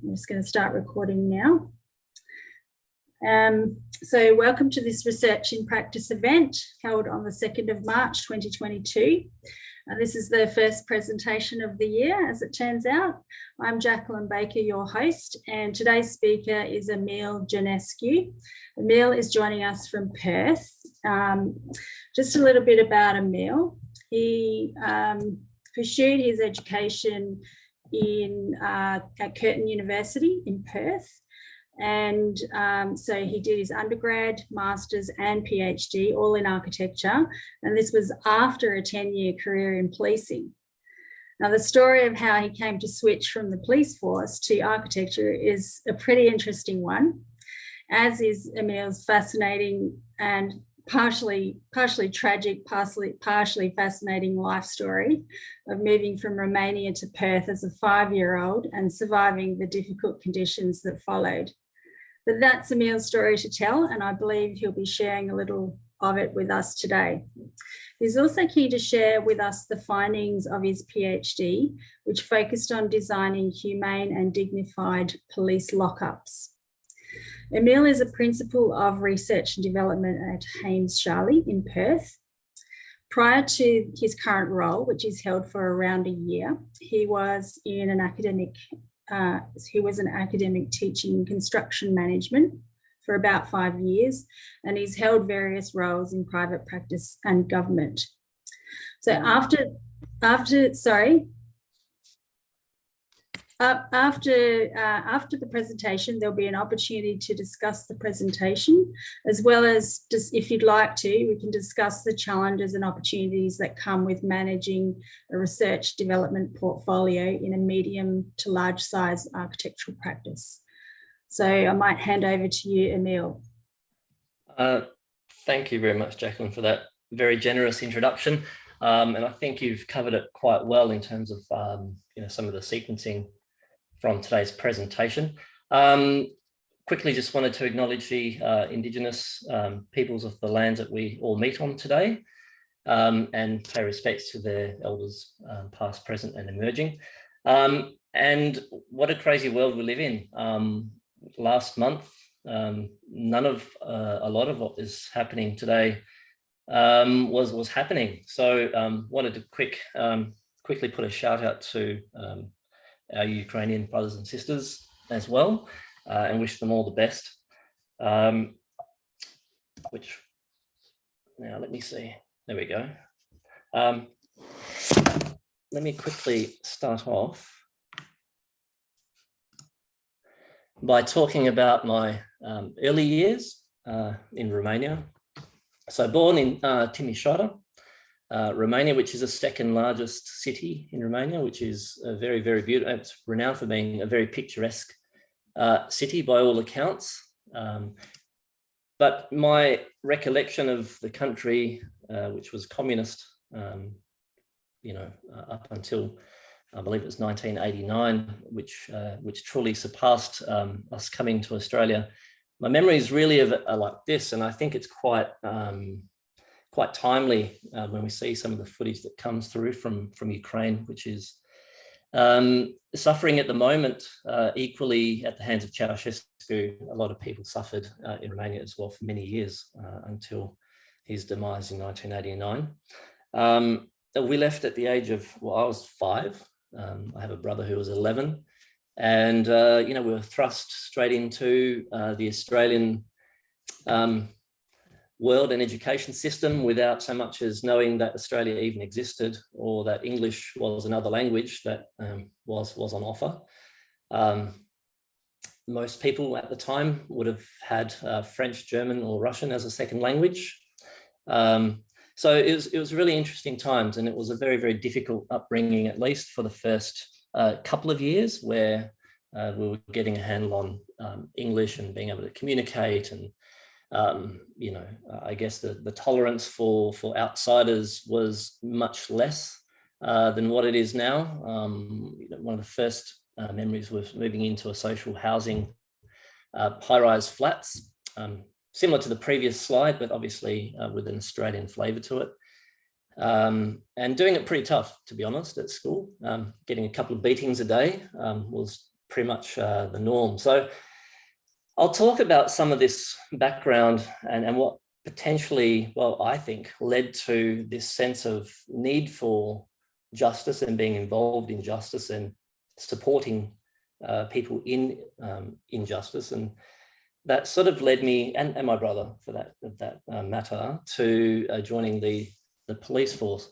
I'm just going to start recording now. So welcome to this Research in Practice event held on the 2nd of March 2022. This is the first presentation of the year, as it turns out. I'm Jacqueline Baker, your host, and today's speaker is Emil Jonescu. Emil is joining us from Perth. Just a little bit about Emil. He pursued his education at Curtin University in Perth. And so he did his undergrad, master's and PhD, all in architecture. And this was after a 10-year career in policing. Now, the story of how he came to switch from the police force to architecture is a pretty interesting one, as is Emil's fascinating and partially tragic, partially fascinating life story of moving from Romania to Perth as a 5-year-old and surviving the difficult conditions that followed. But that's Emil's story to tell, and I believe he'll be sharing a little of it with us today. He's also keen to share with us the findings of his PhD, which focused on designing humane and dignified police lockups. Emil is a principal of research and development at Sharley in Perth. Prior to his current role, which he's held for around a year, he was an academic teaching construction management for about 5 years, and he's held various roles in private practice and government. So after the presentation, there'll be an opportunity to discuss the presentation, as well as, just if you'd like to, we can discuss the challenges and opportunities that come with managing a research development portfolio in a medium to large size architectural practice. So I might hand over to you, Emil. Thank you very much, Jacqueline, for that very generous introduction. And I think you've covered it quite well in terms of some of the sequencing from today's presentation. Quickly just wanted to acknowledge the Indigenous peoples of the lands that we all meet on today, and pay respects to their elders, past, present and emerging. And what a crazy world we live in. Last month, a lot of what is happening today was happening. So wanted to quickly put a shout out to our Ukrainian brothers and sisters as well, and wish them all the best. Which, now let me see, there we go. Let me quickly start off by talking about my early years in Romania. So born in Timișoara, Romania, which is the second largest city in Romania, which is a very, very beautiful. It's renowned for being a very picturesque city by all accounts. But my recollection of the country, which was communist, up until I believe it was 1989, which truly surpassed us coming to Australia. My memory is really of it like this, and I think it's quite timely when we see some of the footage that comes through from Ukraine, which is suffering at the moment, equally at the hands of Ceausescu. A lot of people suffered in Romania as well for many years until his demise in 1989. We left at the age of, well, I was 5. I have a brother who was 11, and we were thrust straight into the Australian world and education system without so much as knowing that Australia even existed, or that English was another language that was on offer. Most people at the time would have had French, German or Russian as a second language. So it was really interesting times, and it was a very, very difficult upbringing, at least for the first couple of years, where we were getting a handle on English and being able to communicate, and I guess the tolerance for outsiders was much less than what it is now. One of the first memories was moving into a social housing high-rise flats, similar to the previous slide, but obviously with an Australian flavour to it. And doing it pretty tough, to be honest, at school. Getting a couple of beatings a day was pretty much the norm. So I'll talk about some of this background and what potentially, well, I think led to this sense of need for justice and being involved in justice and supporting people in injustice. And that sort of led me, and my brother for that matter, to joining the police force.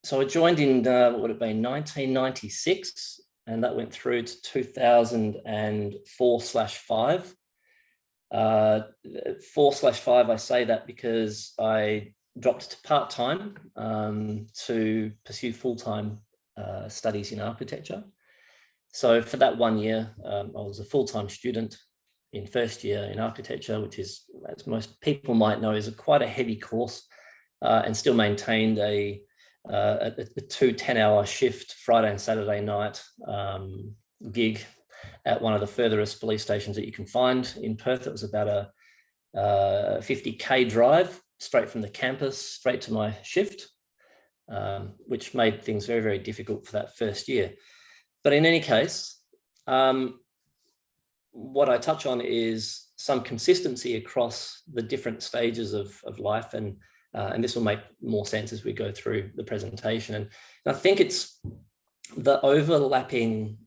So I joined in, what would have been 1996, and that went through to 2004/5. 4/5, I say that because I dropped to part-time to pursue full-time studies in architecture. So for that 1 year, I was a full-time student in first year in architecture, which is, as most people might know, is quite a heavy course, and still maintained a 2 10-hour shift, Friday and Saturday night gig at one of the furthest police stations that you can find in Perth. It was about a 50k drive straight from the campus straight to my shift, which made things very, very difficult for that first year. But in any case, what I touch on is some consistency across the different stages of life, and this will make more sense as we go through the presentation. And I think it's the overlapping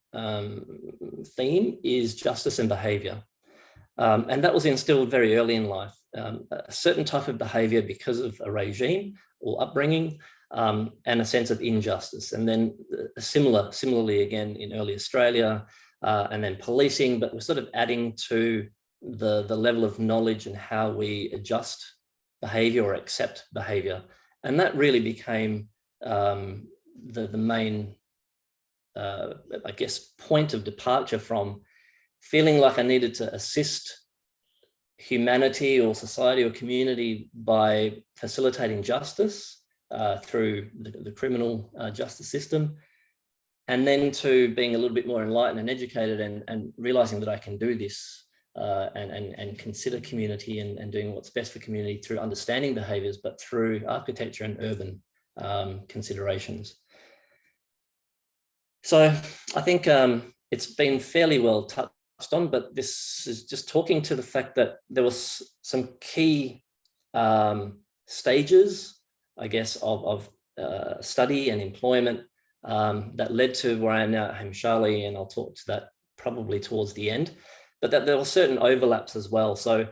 theme is justice and behaviour. And that was instilled very early in life, a certain type of behaviour because of a regime or upbringing, and a sense of injustice. And then similarly again in early Australia, and then policing, but we're sort of adding to the level of knowledge and how we adjust behaviour or accept behaviour. And that really became the main, I guess, point of departure from feeling like I needed to assist humanity or society or community by facilitating justice through the criminal justice system, and then to being a little bit more enlightened and educated and realizing that I can do this and consider community and doing what's best for community through understanding behaviors, but through architecture and urban considerations. So I think it's been fairly well touched on, but this is just talking to the fact that there was some key stages, I guess, of study and employment that led to where I am now at Sharley, and I'll talk to that probably towards the end, but that there were certain overlaps as well. So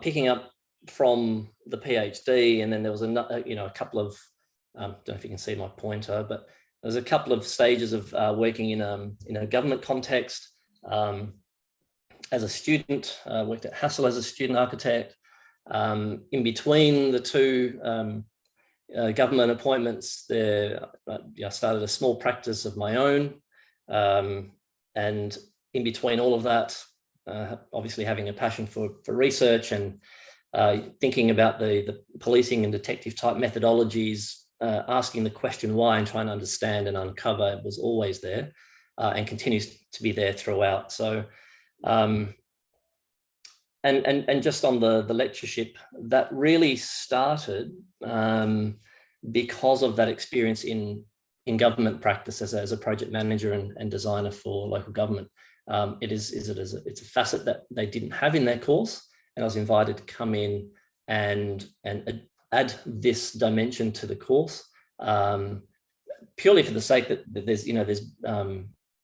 picking up from the PhD, and then there was a couple of, I don't know if you can see my pointer, but there's a couple of stages of working in a government context. As a student, worked at Hassel as a student architect. In between the two government appointments there, I started a small practice of my own. And in between all of that, obviously having a passion for research and thinking about the policing and detective type methodologies, asking the question why and trying to understand and uncover was always there, and continues to be there throughout. So, and just on the lectureship, that really started because of that experience in government practice as a project manager and designer for local government. It's a facet that they didn't have in their course, and I was invited to come in and add this dimension to the course, purely for the sake that there's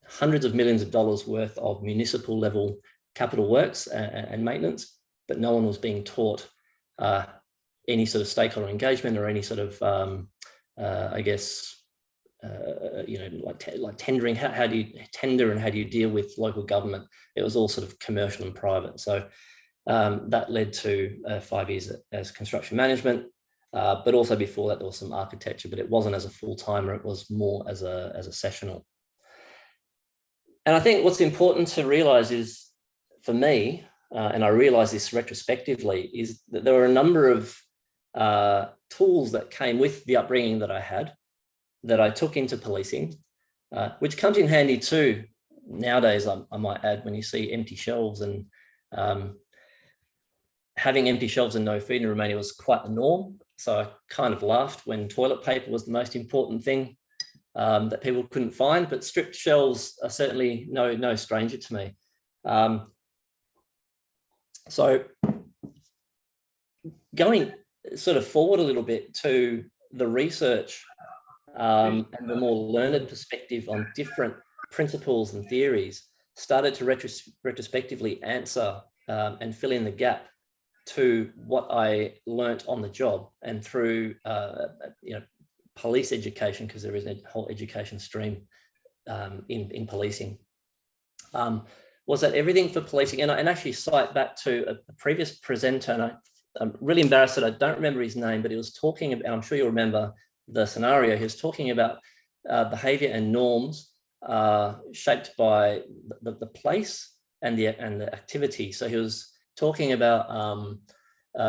hundreds of millions of dollars worth of municipal level capital works and maintenance, but no one was being taught any sort of stakeholder engagement or any sort of, I guess, like tendering. How do you tender and how do you deal with local government? It was all sort of commercial and private. So that led to 5 years as construction management, but also before that there was some architecture, but it wasn't as a full-timer, it was more as a sessional. And I think what's important to realize is, for me, and I realize this retrospectively, is that there were a number of tools that came with the upbringing that I had that I took into policing, which comes in handy too nowadays, I might add, when you see empty shelves. And having empty shelves and no food in Romania was quite the norm. So I kind of laughed when toilet paper was the most important thing that people couldn't find, but stripped shelves are certainly no stranger to me. So going sort of forward a little bit to the research and the more learned perspective on different principles and theories started to retrospectively answer and fill in the gap to what I learnt on the job and through police education, because there is a whole education stream in policing. Was that everything for policing? And actually cite back to a previous presenter, and I'm really embarrassed that I don't remember his name, but he was talking about, I'm sure you'll remember the scenario, he was talking about behaviour and norms shaped by the place and the activity. So he was talking about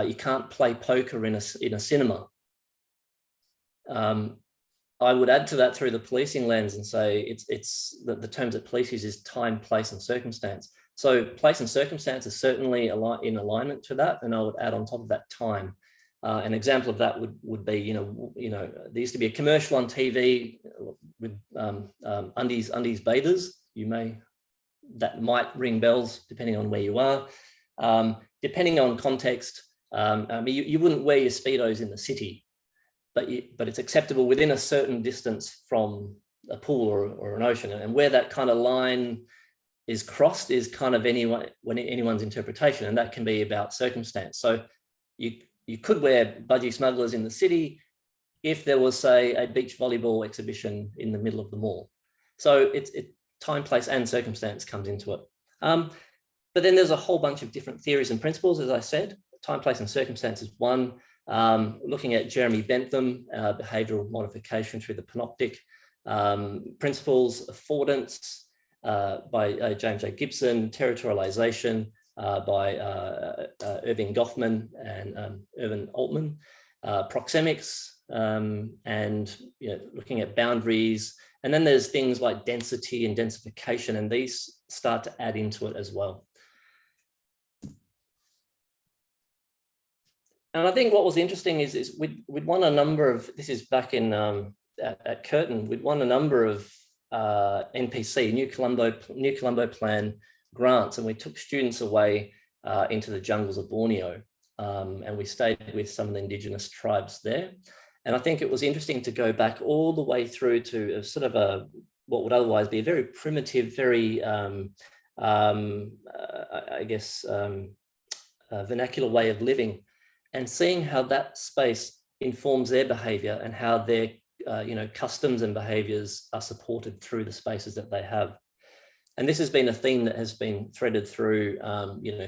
you can't play poker in a cinema. I would add to that through the policing lens and say it's the terms that police use is time, place, and circumstance. So place and circumstance is certainly in alignment to that, and I would add on top of that time. An example of that would be, there used to be a commercial on TV with undies bathers. That might ring bells depending on where you are. Depending on context, you wouldn't wear your Speedos in the city, but it's acceptable within a certain distance from a pool or an ocean. And where that kind of line is crossed is kind of anyone's interpretation, and that can be about circumstance. So you could wear budgie smugglers in the city if there was, say, a beach volleyball exhibition in the middle of the mall. So it's time, place, and circumstance comes into it. But then there's a whole bunch of different theories and principles, as I said. Time, place, and circumstance is one. Looking at Jeremy Bentham, behavioural modification through the Panoptic principles, affordance by James A. Gibson, territorialization by Irving Goffman and Irvin Altman, proxemics, and looking at boundaries. And then there's things like density and densification, and these start to add into it as well. And I think what was interesting is we'd won a number of, this is back in at Curtin, we'd won a number of NPC, New Colombo Plan grants, and we took students away into the jungles of Borneo, and we stayed with some of the indigenous tribes there. And I think it was interesting to go back all the way through to a sort of what would otherwise be a very primitive, very, vernacular way of living, and seeing how that space informs their behaviour and how their customs and behaviours are supported through the spaces that they have. And this has been a theme that has been threaded through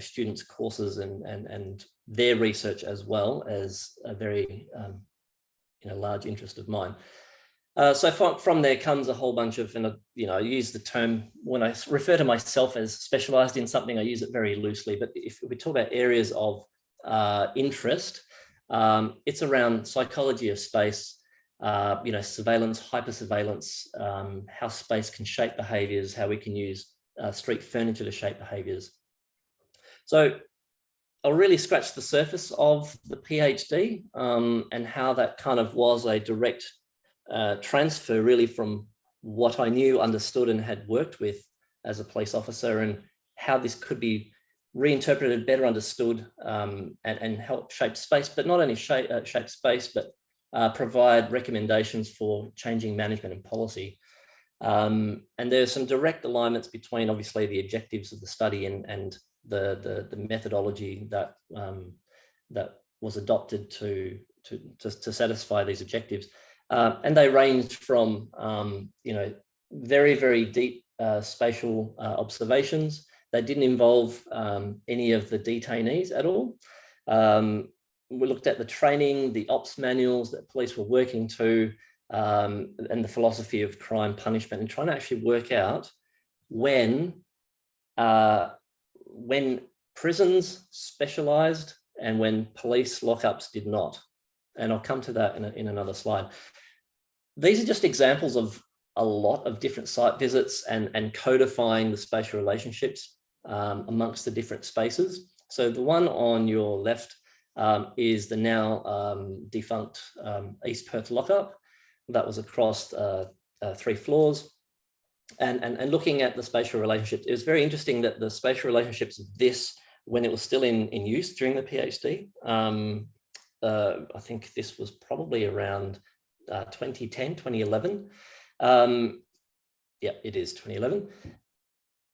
students' courses and their research, as well as a very large interest of mine. So from there comes a whole bunch of, and I use the term, when I refer to myself as specialised in something, I use it very loosely, but if we talk about areas of interest, it's around psychology of space, surveillance, hypersurveillance, how space can shape behaviours, how we can use street furniture to shape behaviours. So I'll really scratch the surface of the PhD and how that kind of was a direct transfer really from what I knew, understood, and had worked with as a police officer, and how this could be reinterpreted, better understood, and help shape space, but not only shape space, but provide recommendations for changing management and policy. And there's some direct alignments between, obviously, the objectives of the study and the methodology that was adopted to satisfy these objectives. And they ranged from very, very deep spatial observations. They didn't involve any of the detainees at all. We looked at the training, the ops manuals that police were working to, and the philosophy of crime punishment, and trying to actually work out when prisons specialised and when police lockups did not. And I'll come to that in another slide. These are just examples of a lot of different site visits and codifying the spatial relationships amongst the different spaces. So the one on your left is the now defunct East Perth lockup. That was across 3 floors. And looking at the spatial relationships, it was very interesting that the spatial relationships of this, when it was still in use during the PhD, I think this was probably around 2010, 2011. Yeah, it is 2011.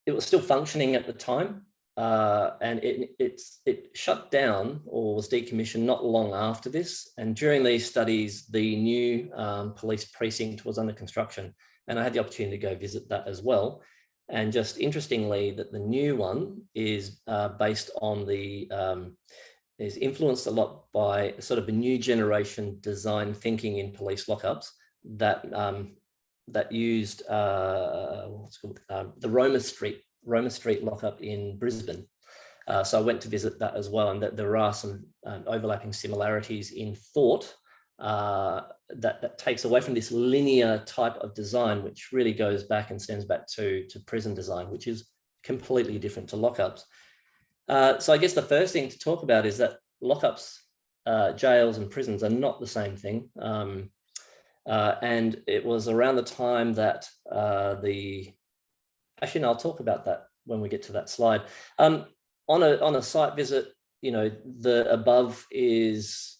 It was still functioning at the time, and it shut down or was decommissioned not long after this. And during these studies, the new police precinct was under construction. And I had the opportunity to go visit that as well. And just interestingly, that the new one is based on is influenced a lot by sort of a new generation design thinking in police lockups that used what's called the Roma Street lockup in Brisbane. So I went to visit that as well, and that there are some overlapping similarities in thought that takes away from this linear type of design, which really goes back and stems back to prison design, which is completely different to lockups. So I guess the first thing to talk about is that lockups, jails and prisons are not the same thing. And it was around the time that actually, no, I'll talk about that when we get to that slide. On a site visit, you know, the above is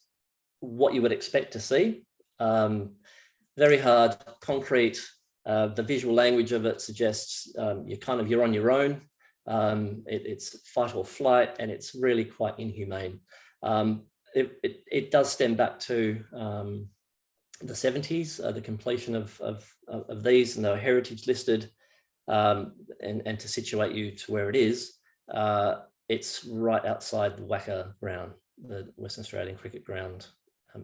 what you would expect to see. Very hard, concrete. The visual language of it suggests you're on your own. It's fight or flight, and it's really quite inhumane. It does stem back to the 70s, the completion of these, and they were heritage listed. And to situate you to where it is, it's right outside the WACA ground, the Western Australian Cricket Ground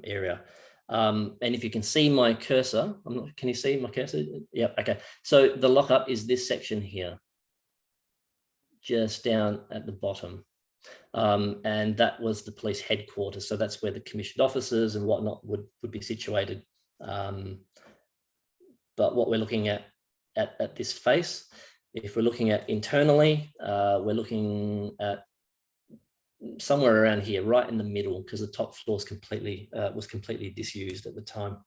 area. And if you can see my cursor, can you see my cursor? Yep, okay. So the lockup is this section here, just down at the bottom. And that was the police headquarters. So that's where the commissioned officers and whatnot would be situated. But what we're looking at this face, if we're looking at internally, we're looking at somewhere around here, right in the middle, because the top floor was completely disused at the time.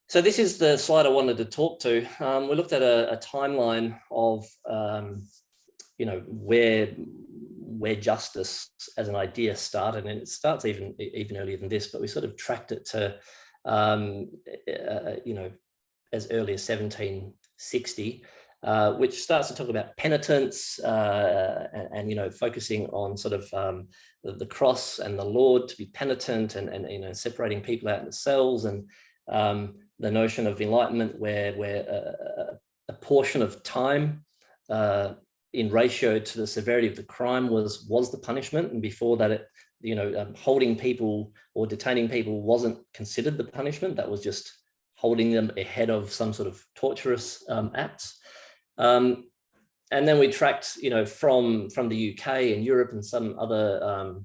So this is the slide I wanted to talk to. We looked at a timeline of where justice as an idea started, and it starts even earlier than this, but we sort of tracked it to as early as 1760, which starts to talk about penitence and focusing on sort of the cross and the Lord to be penitent, and separating people out in the cells, and the notion of enlightenment where a portion of time in ratio to the severity of the crime was the punishment, and before that holding people or detaining people wasn't considered the punishment. That was just holding them ahead of some sort of torturous acts. And then we tracked, from the UK and Europe and some other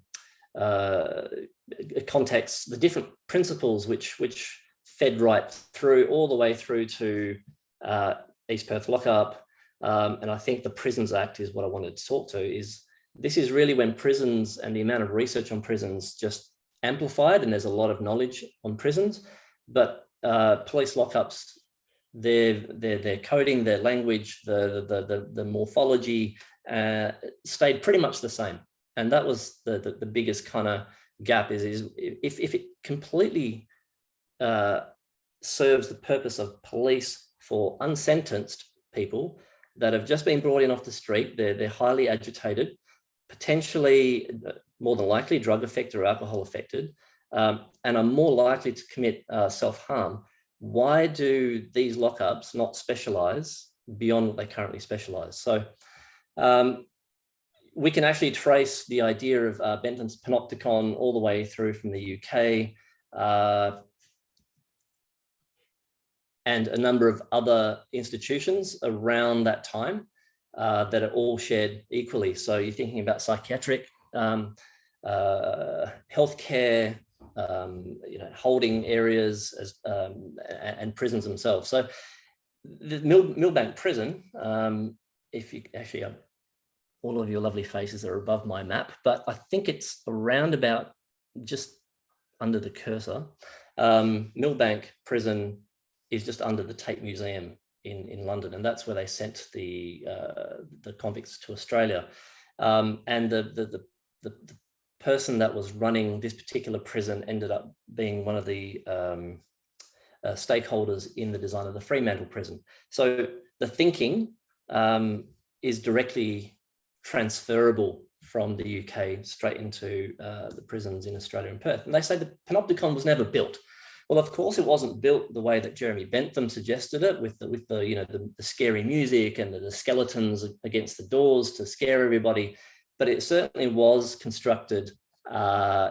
contexts, the different principles which fed right through, all the way through to East Perth Lockup. And I think the Prisons Act is what I wanted to talk to. This is really when prisons and the amount of research on prisons just amplified, and there's a lot of knowledge on prisons, but police lockups, their coding, their language, the morphology stayed pretty much the same. And that was the biggest kind of gap is if it completely serves the purpose of police for unsentenced people that have just been brought in off the street, they're highly agitated, potentially, more than likely, drug affected or alcohol affected, and are more likely to commit self-harm. Why do these lockups not specialize beyond what they currently specialize? So we can actually trace the idea of Bentham's Panopticon all the way through from the UK and a number of other institutions around that time that are all shared equally. So you're thinking about psychiatric, healthcare, holding areas and prisons themselves. So the Milbank Prison, if you actually, all of your lovely faces are above my map, but I think it's around about just under the cursor. Milbank Prison is just under the Tate Museum in London, and that's where they sent the convicts to Australia. And the person that was running this particular prison ended up being one of the stakeholders in the design of the Fremantle prison. So the thinking is directly transferable from the UK straight into the prisons in Australia and Perth. And they say the Panopticon was never built. Well, of course, it wasn't built the way that Jeremy Bentham suggested it, with the scary music and the skeletons against the doors to scare everybody. But it certainly was constructed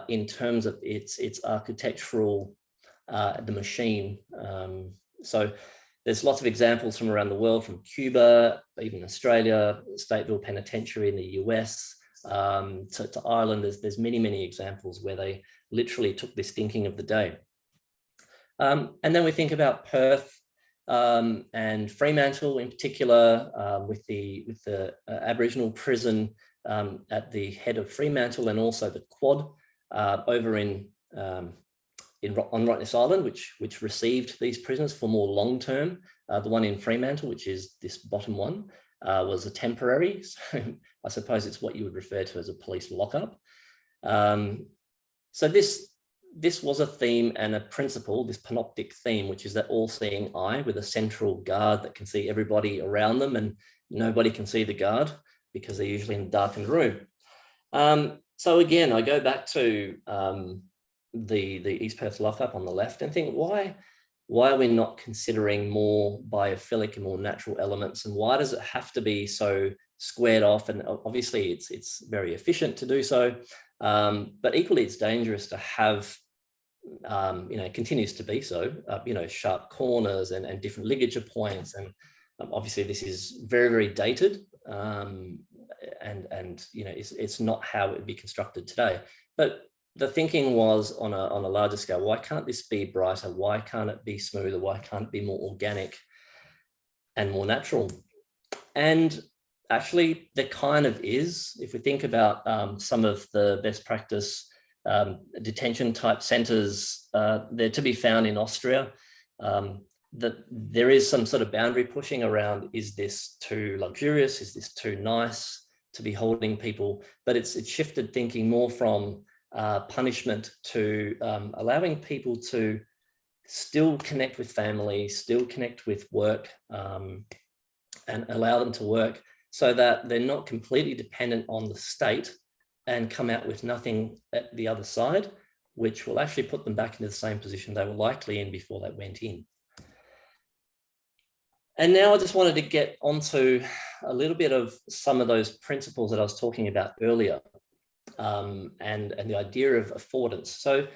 in terms of its architectural, the machine. So there's lots of examples from around the world, from Cuba, even Australia, Stateville Penitentiary in the US, to Ireland. There's many examples where they literally took this thinking of the day. And then we think about Perth and Fremantle in particular, with the Aboriginal prison at the head of Fremantle, and also the Quad over on Rottnest Island, which received these prisoners for more long term. The one in Fremantle, which is this bottom one, was a temporary. So I suppose it's what you would refer to as a police lockup. So this was a theme and a principle, this panoptic theme, which is that all-seeing eye with a central guard that can see everybody around them, and nobody can see the guard because they're usually in a darkened room. So again, I go back to the East Perth lockup on the left and think, why are we not considering more biophilic and more natural elements, and why does it have to be so squared off? And obviously it's very efficient to do so, but equally it's dangerous to have, continues to be so, sharp corners and different ligature points. And obviously this is very dated, and it's not how it would be constructed today. But the thinking was on a larger scale, why can't this be brighter? Why can't it be smoother? Why can't it be more organic and more natural? And actually there kind of is. If we think about some of the best practice detention type centers, they're to be found in Austria, that there is some sort of boundary pushing around, is this too luxurious? Is this too nice to be holding people? But it's shifted thinking more from punishment to allowing people to still connect with family, still connect with work, and allow them to work so that they're not completely dependent on the state and come out with nothing at the other side, which will actually put them back into the same position they were likely in before they went in. And now I just wanted to get onto a little bit of some of those principles that I was talking about earlier, and the idea of affordance. So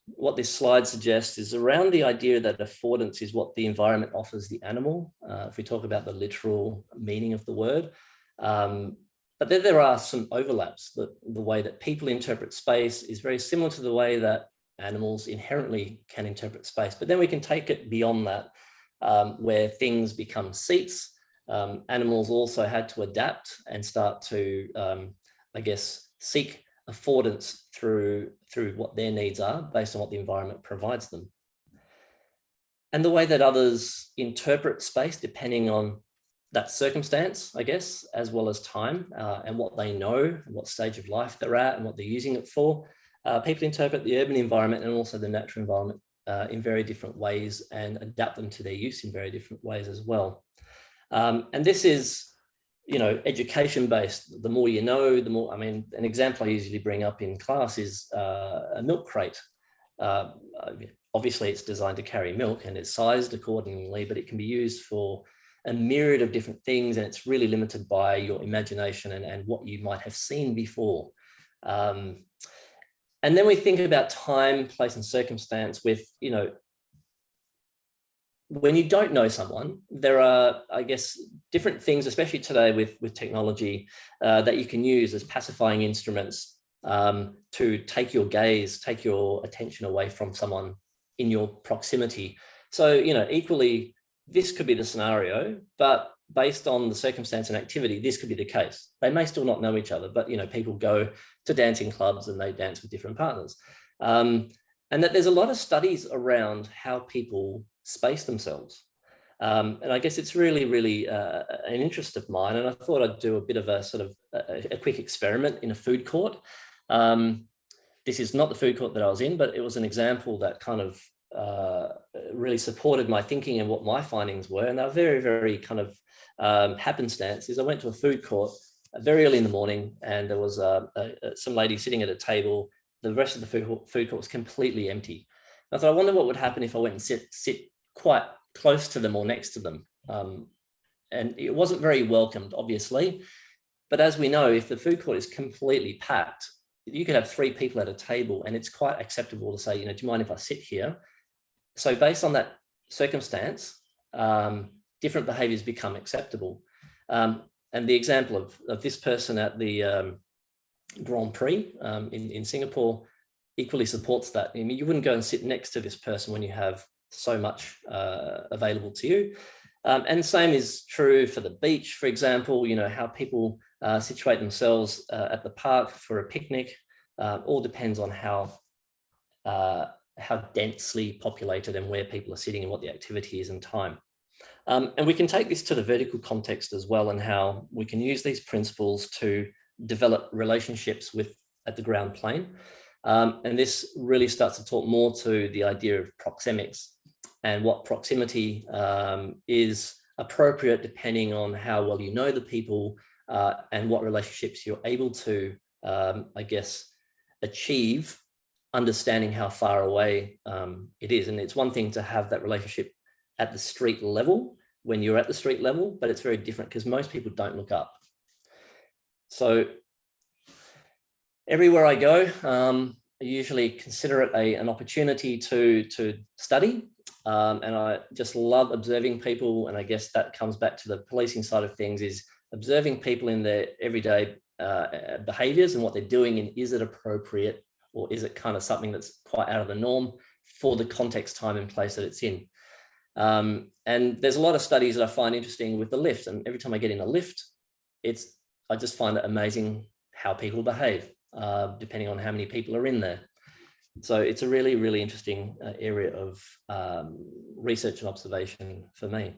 what this slide suggests is around the idea that affordance is what the environment offers the animal, if we talk about the literal meaning of the word. But then there are some overlaps. The way that people interpret space is very similar to the way that animals inherently can interpret space. But then we can take it beyond that, where things become seats. Animals also had to adapt and start to, seek affordance through what their needs are based on what the environment provides them. And the way that others interpret space, depending on that circumstance, I guess, as well as time, and what they know, and what stage of life they're at, and what they're using it for. People interpret the urban environment and also the natural environment in very different ways, and adapt them to their use in very different ways as well. And this is, education-based. The more you know, the more, an example I usually bring up in class is a milk crate. Obviously it's designed to carry milk and it's sized accordingly, but it can be used for a myriad of different things, and it's really limited by your imagination and what you might have seen before. And then we think about time, place, and circumstance with, when you don't know someone, there are, I guess, different things, especially today with technology, that you can use as pacifying instruments to take your gaze, take your attention away from someone in your proximity. So, equally, this could be the scenario, but based on the circumstance and activity, this could be the case. They may still not know each other, but, people go to dancing clubs and they dance with different partners. And that there's a lot of studies around how people space themselves. And I guess it's really, really an interest of mine. And I thought I'd do a bit of a sort of a quick experiment in a food court. This is not the food court that I was in, but it was an example that kind of really supported my thinking and what my findings were. And they were very, very kind of happenstances. I went to a food court very early in the morning, and there was some lady sitting at a table. The rest of the food court was completely empty. I thought, I wonder what would happen if I went and sit quite close to them or next to them. And it wasn't very welcomed, obviously. But as we know, if the food court is completely packed, you could have 3 people at a table, and it's quite acceptable to say, do you mind if I sit here? So based on that circumstance, different behaviors become acceptable. And the example of this person at the Grand Prix in Singapore equally supports that. I mean, you wouldn't go and sit next to this person when you have so much available to you. And same is true for the beach, for example, how people situate themselves at the park for a picnic. All depends on how densely populated and where people are sitting and what the activity is and time. And we can take this to the vertical context as well, and how we can use these principles to develop relationships at the ground plane. And this really starts to talk more to the idea of proxemics and what proximity is appropriate depending on how well you know the people and what relationships you're able to, I guess, achieve, understanding how far away it is. And it's one thing to have that relationship at the street level when you're at the street level, but it's very different because most people don't look up. So everywhere I go, I usually consider it an opportunity to study. And I just love observing people. And I guess that comes back to the policing side of things, is observing people in their everyday behaviors and what they're doing, and is it appropriate, or is it kind of something that's quite out of the norm for the context, time and place that it's in. And there's a lot of studies that I find interesting with the lift. And every time I get in a lift, I just find it amazing how people behave, depending on how many people are in there. So it's a really, really interesting area of research and observation for me.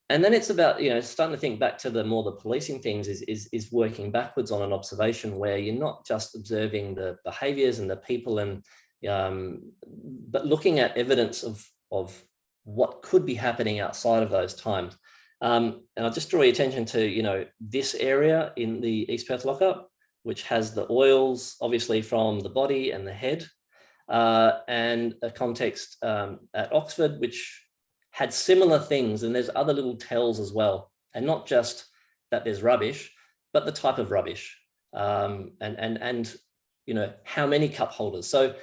And then it's about, starting to think back to the policing things is working backwards on an observation where you're not just observing the behaviors and the people, and but looking at evidence of what could be happening outside of those times. And I'll just draw your attention to, this area in the East Perth lockup, which has the oils, obviously, from the body and the head, and a context at Oxford, which had similar things. And there's other little tells as well. And not just that there's rubbish, but the type of rubbish, and how many cup holders. So,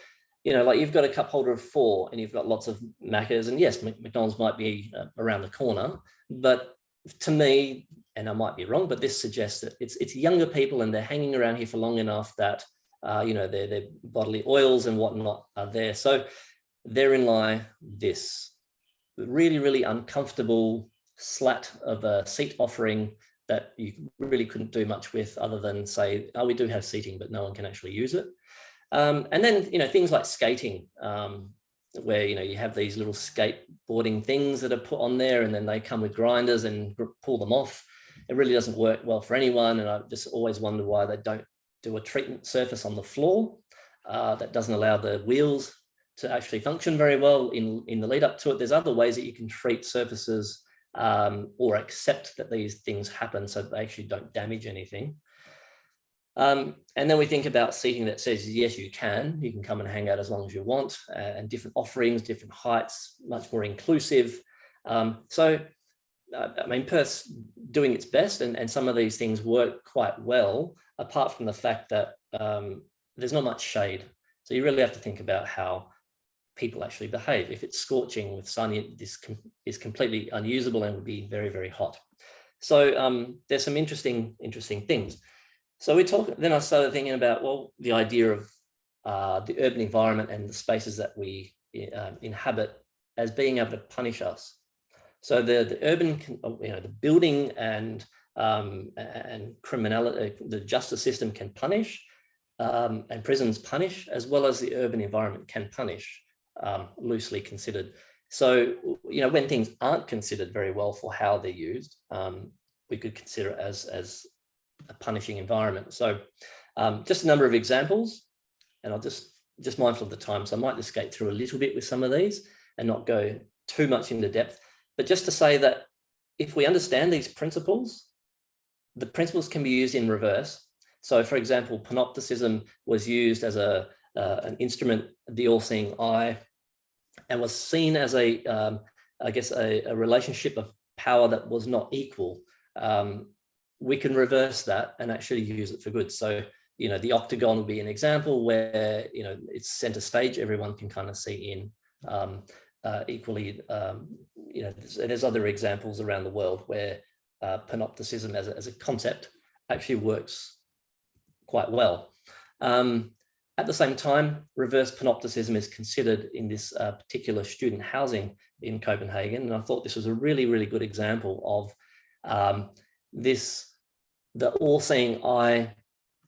like you've got a cup holder of 4 and you've got lots of Maccas, and yes, McDonald's might be around the corner, but to me, and I might be wrong, but this suggests that it's younger people, and they're hanging around here for long enough that, their bodily oils and whatnot are there. So therein lie this really, really uncomfortable slat of a seat offering that you really couldn't do much with, other than say, oh, we do have seating, but no one can actually use it. And then, things like skating, where, you have these little skateboarding things that are put on there, and then they come with grinders and pull them off. It really doesn't work well for anyone. And I just always wonder why they don't do a treatment surface on the floor that doesn't allow the wheels to actually function very well in the lead up to it. There's other ways that you can treat surfaces or accept that these things happen so that they actually don't damage anything. And then we think about seating that says, yes, you can come and hang out as long as you want, and different offerings, different heights, much more inclusive. Perth's doing its best, and some of these things work quite well, apart from the fact that there's not much shade. So you really have to think about how people actually behave. If it's scorching with sun, this is completely unusable and would be very, very hot. So there's some interesting things. So then I started thinking about, the idea of the urban environment and the spaces that we inhabit as being able to punish us. So the urban, the building and criminality, the justice system can punish, and prisons punish, as well as the urban environment can punish. loosely considered. So, you know, when things aren't considered very well for how they're used, we could consider it as a punishing environment. So just a number of examples, and I'll just mindful of the time, so I might just skate through a little bit with some of these and not go too much into depth, but just to say that if we understand these principles, the principles can be used in reverse. So for example, Panopticism was used as an instrument, the all-seeing eye, and was seen as I guess a relationship of power that was not equal. We can reverse that and actually use it for good. So, you know, the octagon would be an example where, you know, it's center stage, everyone can kind of see in. Equally, you know, there's other examples around the world where Panopticism as a concept actually works quite well. At the same time, reverse Panopticism is considered in this particular student housing in Copenhagen. And I thought this was a really, really good example of the all-seeing eye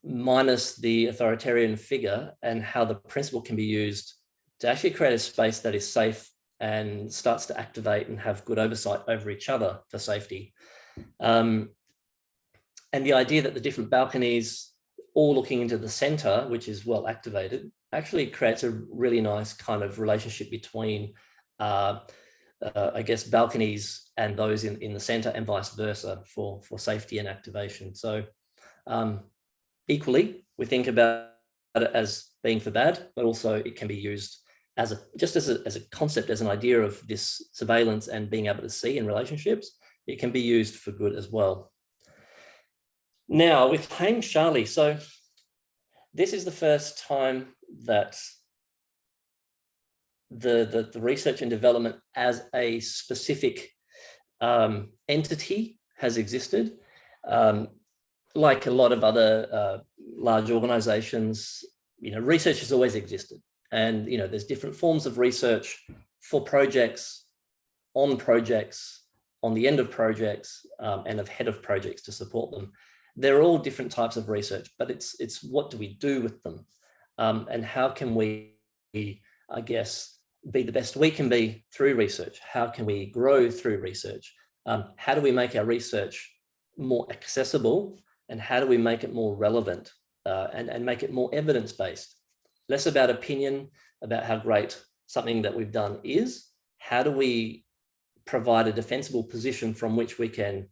minus the authoritarian figure, and how the principle can be used to actually create a space that is safe and starts to activate and have good oversight over each other for safety. And the idea that the different balconies all looking into the center, which is well activated, actually creates a really nice kind of relationship between, I guess, balconies and those in the center, and vice versa for safety and activation. So equally, we think about it as being for bad, but also it can be used as a concept, as an idea of this surveillance and being able to see in relationships. It can be used for good as well. Now, with Hang Sharley, so this is the first time that the research and development as a specific entity has existed. Like a lot of other large organizations, you know, research has always existed. And, you know, there's different forms of research for projects, on the end of projects, and of head of projects to support them. They're all different types of research, but it's what do we do with them? And how can we, I guess, be the best we can be through research? How can we grow through research? How do we make our research more accessible? And how do we make it more relevant and make it more evidence-based? Less about opinion, about how great something that we've done is. How do we provide a defensible position from which we can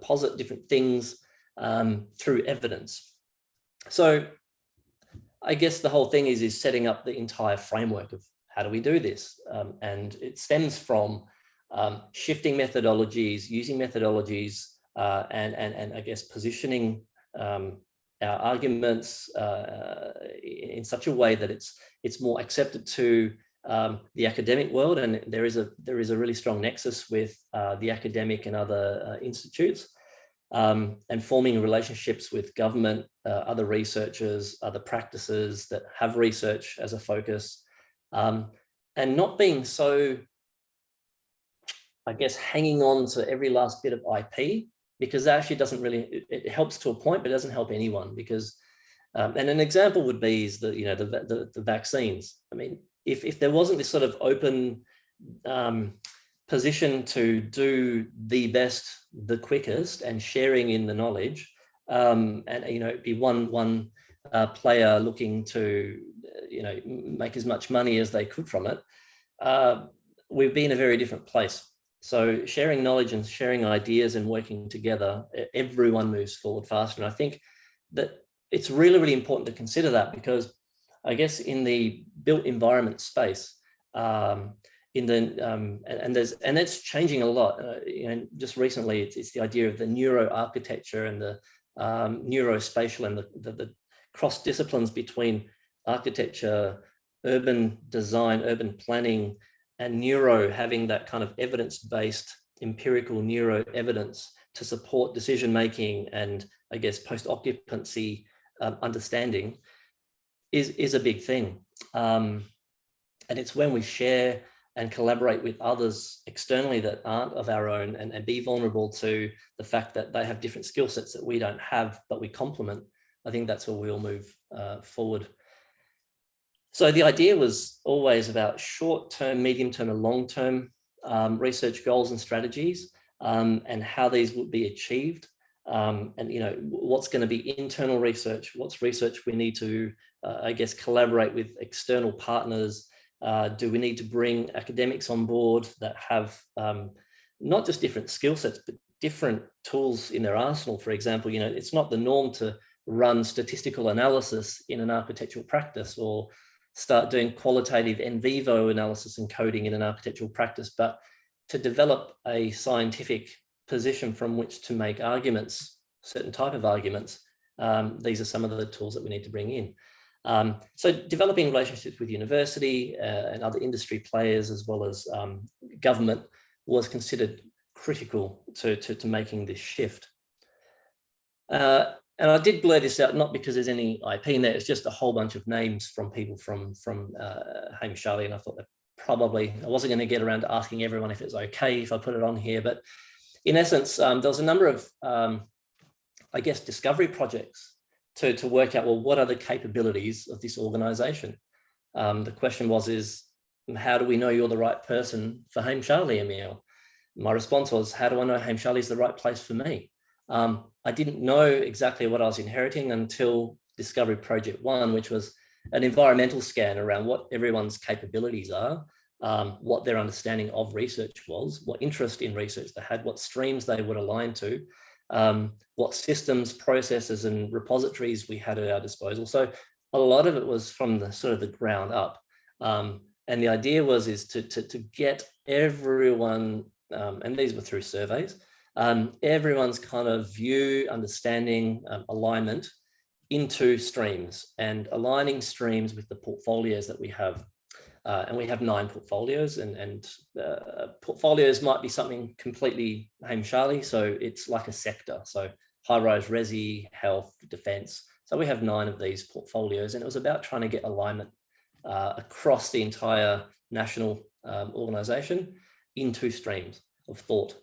posit different things through evidence? So I guess the whole thing is setting up the entire framework of how do we do this? And it stems from shifting methodologies, using methodologies, and I guess positioning our arguments in such a way that it's more accepted to the academic world, and there is a really strong nexus with the academic and other institutes, and forming relationships with government, other researchers, other practices that have research as a focus, and not being so, I guess, hanging on to every last bit of IP, because that actually doesn't really, it helps to a point, but it doesn't help anyone. Because, and an example would be is the vaccines. I mean, if there wasn't this sort of open position to do the best, the quickest, and sharing in the knowledge, and it'd be one player looking to make as much money as they could from it, we'd be in a very different place. So sharing knowledge and sharing ideas and working together, everyone moves forward faster. And I think that it's really, really important to consider that, because I guess in the built environment space, and it's changing a lot. Just recently, it's the idea of the neuro architecture and the neurospatial and the cross disciplines between architecture, urban design, urban planning, and neuro, having that kind of evidence-based empirical neuro evidence to support decision-making and, I guess, post-occupancy understanding is a big thing. And it's when we share and collaborate with others externally that aren't of our own, and be vulnerable to the fact that they have different skill sets that we don't have, but we complement. I think that's where we all move forward. So the idea was always about short-term, medium-term, and long-term research goals and strategies, and how these would be achieved. And what's going to be internal research, what's research we need to, I guess, collaborate with external partners. Do we need to bring academics on board that have not just different skill sets, but different tools in their arsenal? For example, it's not the norm to run statistical analysis in an architectural practice, or start doing qualitative in vivo analysis and coding in an architectural practice, but to develop a scientific position from which to make arguments, certain type of arguments. These are some of the tools that we need to bring in. So developing relationships with university and other industry players, as well as government, was considered critical to making this shift. And I did blur this out, not because there's any IP in there, it's just a whole bunch of names from people from Sharley, and I thought that probably, I wasn't going to get around to asking everyone if it's okay if I put it on here, but in essence, there was a number of, I guess, discovery projects to work out, well, what are the capabilities of this organization? The question is, how do we know you're the right person for Sharley, Emil? My response was, how do I know Sharley is the right place for me? I didn't know exactly what I was inheriting until Discovery Project 1, which was an environmental scan around what everyone's capabilities are, what their understanding of research was, what interest in research they had, what streams they would align to, what systems, processes, and repositories we had at our disposal. So a lot of it was from the sort of the ground up. And the idea is to get everyone, and these were through surveys, everyone's kind of view, understanding, alignment into streams, and aligning streams with the portfolios that we have. And we have 9 portfolios, and portfolios might be something completely Sharley, so it's like a sector. So high-rise resi, health, defence. So we have 9 of these portfolios, and it was about trying to get alignment across the entire national organisation into streams of thought.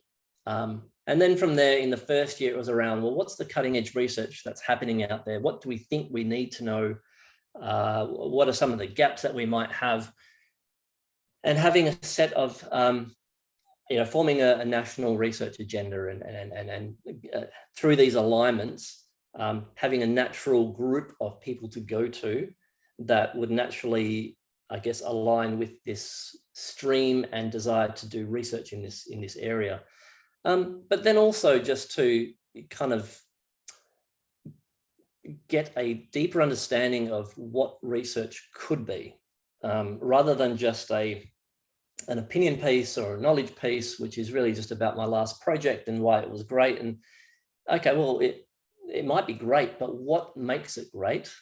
And then from there, in the first year, it was around, well, what's the cutting edge research that's happening out there? What do we think we need to know? What are some of the gaps that we might have? And having a set of, forming a national research agenda, and through these alignments, having a natural group of people to go to that would naturally, I guess, align with this stream and desire to do research in this area. But then also just to kind of get a deeper understanding of what research could be, rather than just an opinion piece or a knowledge piece, which is really just about my last project and why it was great. And okay, well, it might be great, but what makes it great?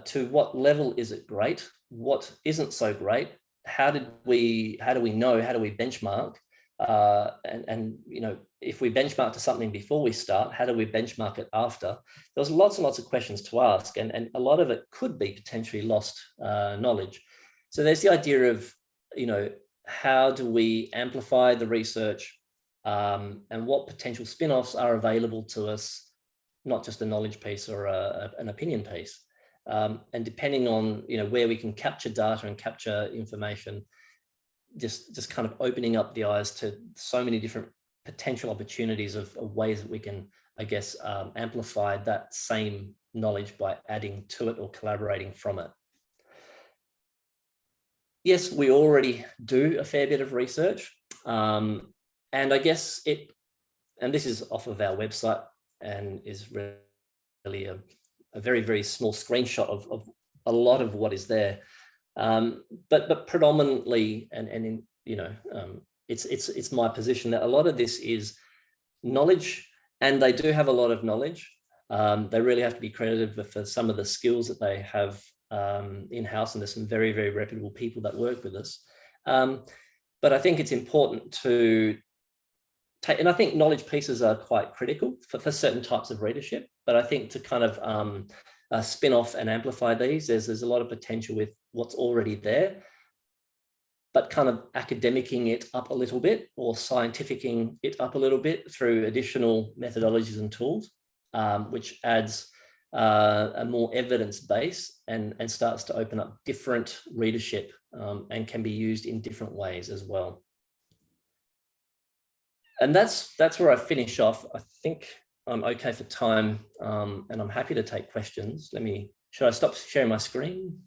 To what level is it great? What isn't so great? How do we know? How do we benchmark? And if we benchmark to something before we start, how do we benchmark it after? There's lots and lots of questions to ask, and a lot of it could be potentially lost knowledge. So there's the idea of, how do we amplify the research, and what potential spin-offs are available to us, not just a knowledge piece or an opinion piece. And depending on, where we can capture data and capture information, just kind of opening up the eyes to so many different potential opportunities of ways that we can, I guess, amplify that same knowledge by adding to it or collaborating from it. Yes, we already do a fair bit of research, and I guess and this is off of our website and is really a very, very small screenshot of a lot of what is there. But predominantly, it's my position that a lot of this is knowledge, and they do have a lot of knowledge. They really have to be credited for some of the skills that they have in-house, and there's some very, very reputable people that work with us. But I think it's important to take, and I think knowledge pieces are quite critical for certain types of readership, but I think to kind of spin off and amplify these, there's a lot of potential with what's already there, but kind of academicing it up a little bit or scientificing it up a little bit through additional methodologies and tools, which adds a more evidence base and starts to open up different readership and can be used in different ways as well. And that's where I finish off. I think I'm okay for time, and I'm happy to take questions. Should I stop sharing my screen?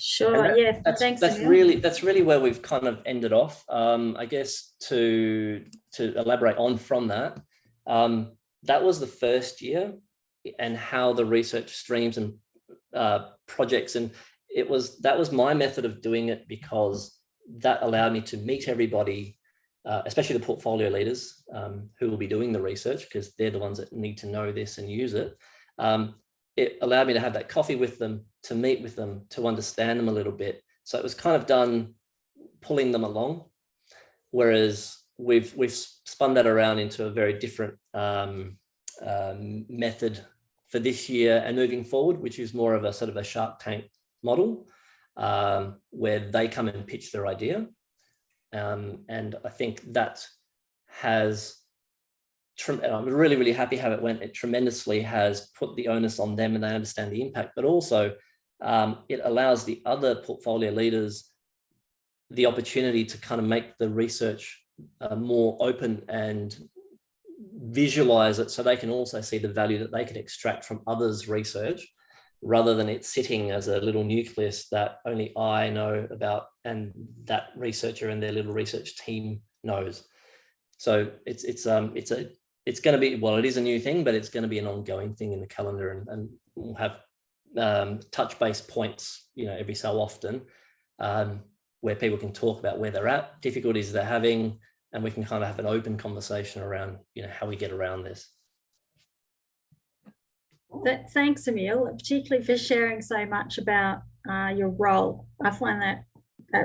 Sure. Yeah. Thanks. That's really where we've kind of ended off. I guess to elaborate on from that, that was the first year, and how the research streams and projects, and that was my method of doing it, because that allowed me to meet everybody, especially the portfolio leaders who will be doing the research, because they're the ones that need to know this and use it. It allowed me to have that coffee with them, to meet with them, to understand them a little bit. So it was kind of done pulling them along, whereas we've spun that around into a very different method for this year and moving forward, which is more of a sort of a Shark Tank model, where they come and pitch their idea. And I think that has, and I'm really, really happy how it went. It tremendously has put the onus on them, and they understand the impact, but also it allows the other portfolio leaders the opportunity to kind of make the research more open and visualize it, so they can also see the value that they can extract from others' research, rather than it sitting as a little nucleus that only I know about and that researcher and their little research team knows. So it's going to be, well, it is a new thing, but it's going to be an ongoing thing in the calendar, and we'll have touch base points, every so often, where people can talk about where they're at, difficulties they're having, and we can kind of have an open conversation around, how we get around this. Thanks, Emil, particularly for sharing so much about your role. I find that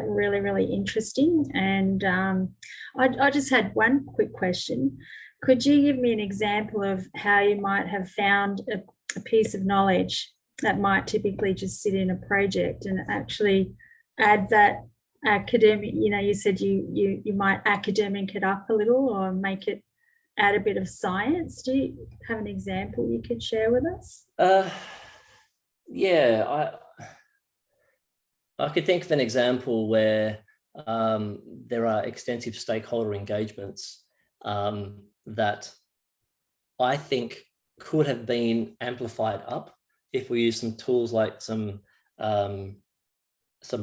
really, really interesting. And I just had one quick question. Could you give me an example of how you might have found a piece of knowledge that might typically just sit in a project and actually add that academic, you said you might academic it up a little, or make it add a bit of science? Do you have an example you could share with us? Yeah, I could think of an example where there are extensive stakeholder engagements that I think could have been amplified up if we use some tools like some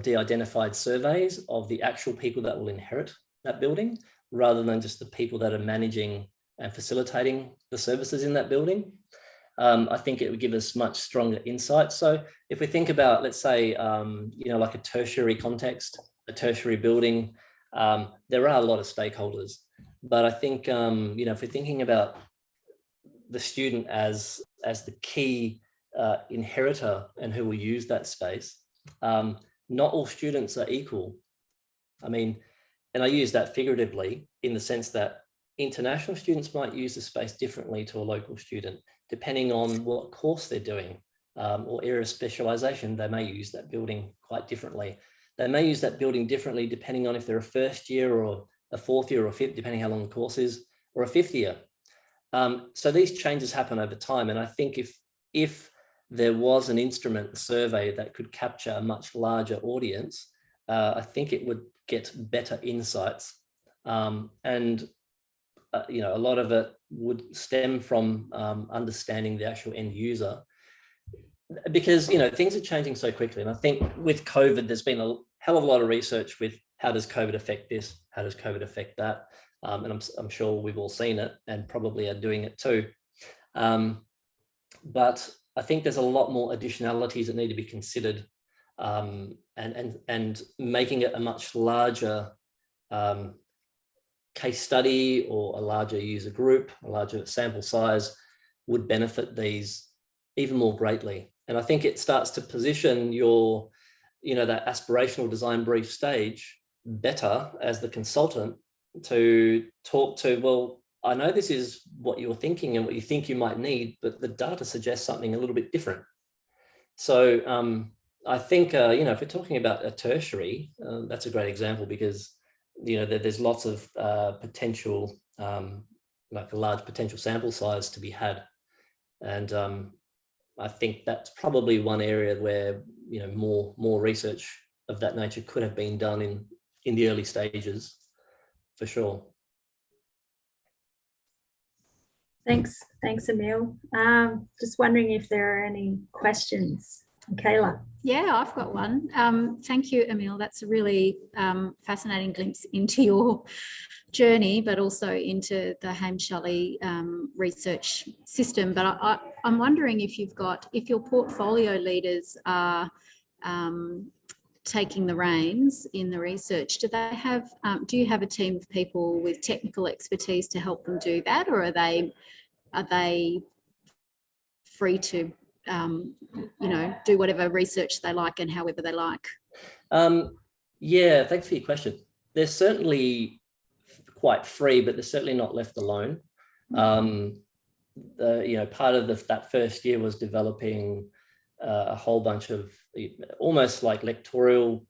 de-identified surveys of the actual people that will inherit that building, rather than just the people that are managing and facilitating the services in that building. I think it would give us much stronger insight. So if we think about, let's say, like a tertiary context, a tertiary building, there are a lot of stakeholders. But I think, if we're thinking about the student as the key inheritor and who will use that space, not all students are equal. And I use that figuratively in the sense that international students might use the space differently to a local student, depending on what course they're doing or area of specialization. They may use that building quite differently. They may use that building differently depending on if they're a first year or a fourth year or a fifth, depending how long the course is, or a fifth year. So these changes happen over time. And I think if there was an instrument survey that could capture a much larger audience, I think it would get better insights. A lot of it would stem from understanding the actual end user, because things are changing so quickly. And I think with COVID, there's been a hell of a lot of research with how does COVID affect this, how does COVID affect that, and I'm sure we've all seen it and probably are doing it too. But I think there's a lot more additionalities that need to be considered, and making it a much larger case study or a larger user group, a larger sample size would benefit these even more greatly. And I think it starts to position your, that aspirational design brief stage better as the consultant to talk to, well, I know this is what you're thinking and what you think you might need, but the data suggests something a little bit different. So I think, if we're talking about a tertiary, that's a great example, because there's lots of potential like a large potential sample size to be had. And I think that's probably one area where, you know, more research of that nature could have been done in the early stages, for sure. Thanks, Emil. Just wondering if there are any questions. Kayla. Yeah, I've got one. Thank you, Emil. That's a really fascinating glimpse into your journey, but also into the Sharley research system. But I'm wondering if your portfolio leaders are taking the reins in the research, do you have a team of people with technical expertise to help them do that, or are they free to do whatever research they like and however they like? Yeah, thanks for your question. They're certainly quite free, but they're certainly not left alone. Part of that first year was developing a whole bunch of almost like lectorial,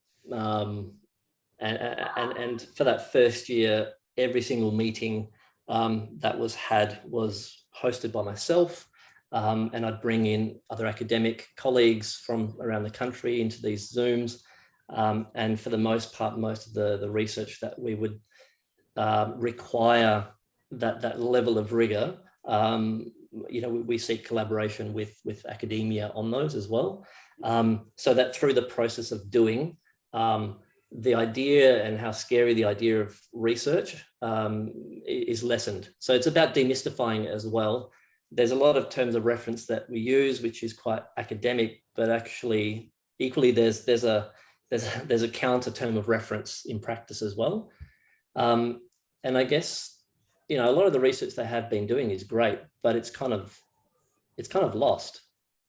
and for that first year, every single meeting that was had was hosted by myself. And I'd bring in other academic colleagues from around the country into these Zooms. And for the most part, most of the research that we would require that level of rigor, we seek collaboration with academia on those as well. So that through the process of doing, the idea and how scary the idea of research is lessened. So it's about demystifying it as well. There's a lot of terms of reference that we use, which is quite academic, but actually equally there's a counter term of reference in practice as well. And I guess, a lot of the research they have been doing is great, but it's kind of lost.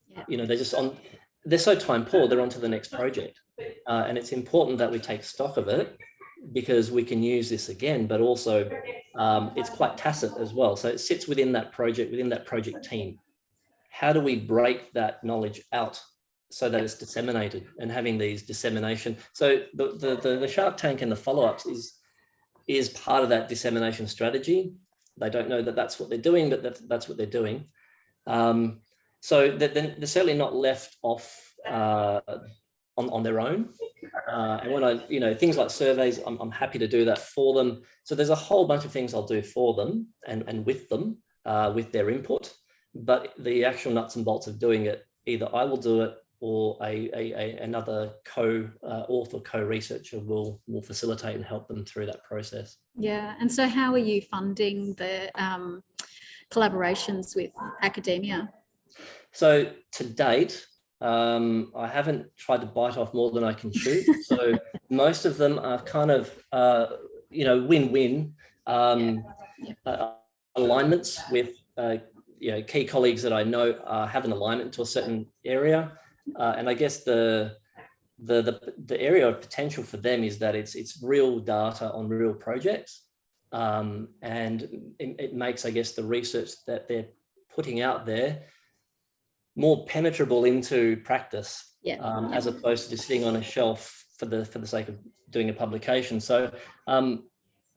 Yeah. They're so time poor, they're on to the next project. And it's important that we take stock of it because we can use this again, but also it's quite tacit as well. So it sits within that project team. How do we break that knowledge out so that it's disseminated, and having these dissemination? So the Shark Tank and the follow-ups is part of that dissemination strategy. They don't know that that's what they're doing, but that's what they're doing. So they're certainly not left off on their own. And when things like surveys, I'm happy to do that for them. So there's a whole bunch of things I'll do for them and with them, with their input. But the actual nuts and bolts of doing it, either I will do it or another co-author, co-researcher will facilitate and help them through that process. Yeah, and so how are you funding the collaborations with academia? So to date, I haven't tried to bite off more than I can chew. So most of them are kind of, win-win alignments with, key colleagues that I know have an alignment to a certain area. And I guess the area of potential for them is that it's real data on real projects. And it makes, I guess, the research that they're putting out there more penetrable into practice, as opposed to just sitting on a shelf for the sake of doing a publication. So,